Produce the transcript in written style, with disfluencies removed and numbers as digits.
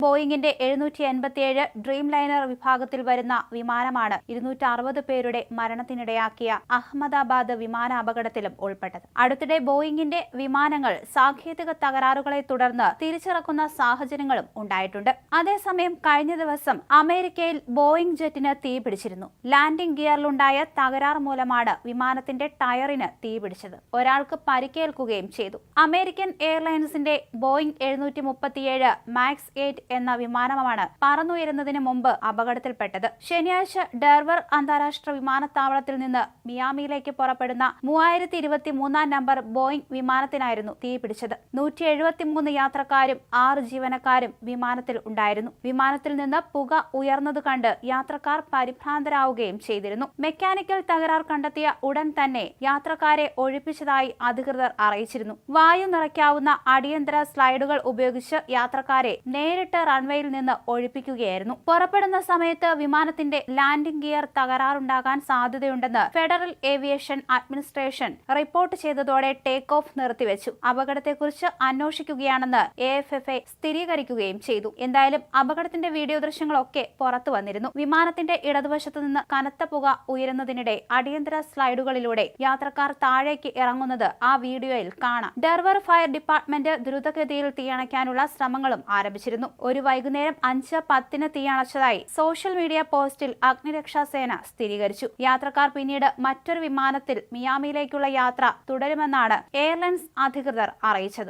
ബോയിങ്ങിന്റെ 787 dream liner വിഭാഗത്തിൽ വരുന്ന വിമാനമാണ് 260 പേരുടെ മരണത്തിനിടയാക്കിയ അഹമ്മദാബാദ് വിമാന അപകടത്തിലും ഉൾപ്പെട്ടത്. അടുത്തിടെ ബോയിങ്ങിന്റെ വിമാനങ്ങൾ സാങ്കേതിക തകരാറുകളെ തുടർന്ന് തിരിച്ചിറക്കുന്ന സാഹചര്യങ്ങളും ഉണ്ടായിട്ടുണ്ട്. അതേസമയം കഴിഞ്ഞ ദിവസം അമേരിക്കയിൽ ബോയിങ് ജെറ്റിന് തീപിടിച്ചിരുന്നു. ലാൻഡിംഗ് ഗിയറിലുണ്ടായ തകരാർ മൂലമാണ് വിമാനത്തിന്റെ ടയറിന് തീപിടിച്ചത്. ഒരാൾക്ക് പരിക്കേൽക്കുകയും ചെയ്തു. അമേരിക്കൻ എയർലൈൻസിന്റെ ബോയിങ് 737 മാക്സ് 8 എന്ന വിമാനമാണ് പറന്നുയരുന്നതിന് മുമ്പ് അപകടത്തിൽപ്പെട്ടത്. ശനിയാഴ്ച ഡെർവർ അന്താരാഷ്ട്ര വിമാനത്താവളത്തിൽ നിന്ന് മിയാമിയിലേക്ക് പുറപ്പെടുന്ന 3023 നമ്പർ ബോയിങ് വിമാനത്തിനായിരുന്നു തീപിടിച്ചത്. 173 യാത്രക്കാരും 6 ജീവനക്കാരും വിമാനത്തിൽ ഉണ്ടായിരുന്നു. വിമാനത്തിൽ നിന്ന് പുക ഉയർന്നത് കണ്ട് യാത്രക്കാർ പരിഭ്രാന്തരാവുകയും ചെയ്തിരുന്നു. മെക്കാനിക്കൽ തകരാർ കണ്ടെത്തിയ ഉടൻ തന്നെ യാത്രക്കാരെ ഒഴിപ്പിച്ചതായി അധികൃതർ അറിയിച്ചിരുന്നു. വായു നിറയ്ക്കാവുന്ന അടിയന്തര സ്ലൈഡുകൾ ഉപയോഗിച്ച് യാത്രക്കാരെ നേരിട്ട് റൺവേയിൽ നിന്ന് ഒഴിപ്പിക്കുകയായിരുന്നു. പുറപ്പെടുന്ന സമയത്ത് വിമാനത്തിന്റെ ലാൻഡിംഗ് ഗിയർ തകരാറുണ്ടാകാൻ സാധ്യതയുണ്ടെന്ന് ഫെഡറൽ ഏവിയേഷൻ അഡ്മിനിസ്ട്രേഷൻ റിപ്പോർട്ട് ചെയ്തതോടെ ടേക്ക് ഓഫ് നിർത്തിവെച്ചു. അപകടത്തെക്കുറിച്ച് അന്വേഷിക്കുകയാണെന്ന് AFFA സ്ഥിരീകരിക്കുകയും ചെയ്തു. എന്തായാലും അപകടത്തിന്റെ വീഡിയോ ദൃശ്യങ്ങളൊക്കെ പുറത്തു വന്നിരുന്നു. വിമാനത്തിന്റെ ഇടതുവശത്തു നിന്ന് കനത്ത പുക ഉയരുന്നതിനിടെ അടിയന്തര സ്ലൈഡുകളിലൂടെ യാത്രക്കാർ താഴേക്ക് ഇറങ്ങുന്നത് ആ വീഡിയോയിൽ കാണാം. ഡെർവർ ഫയർ ഡിപ്പാർട്ട്മെന്റ് ദ്രുതഗതിയിൽ തീയണയ്ക്കാനുള്ള ശ്രമങ്ങളും ആരംഭിച്ചിരുന്നു. ഒരു വൈകുന്നേരം 5:10 തീയണച്ചതായി സോഷ്യൽ മീഡിയ പോസ്റ്റിൽ അഗ്നിരക്ഷാസേന സ്ഥിരീകരിച്ചു. യാത്രക്കാർ പിന്നീട് മറ്റൊരു വിമാനത്തിൽ മിയാമിയിലേക്കുള്ള യാത്ര തുടരുമെന്നാണ് എയർലൈൻസ് അധികൃതർ അറിയിച്ചത്.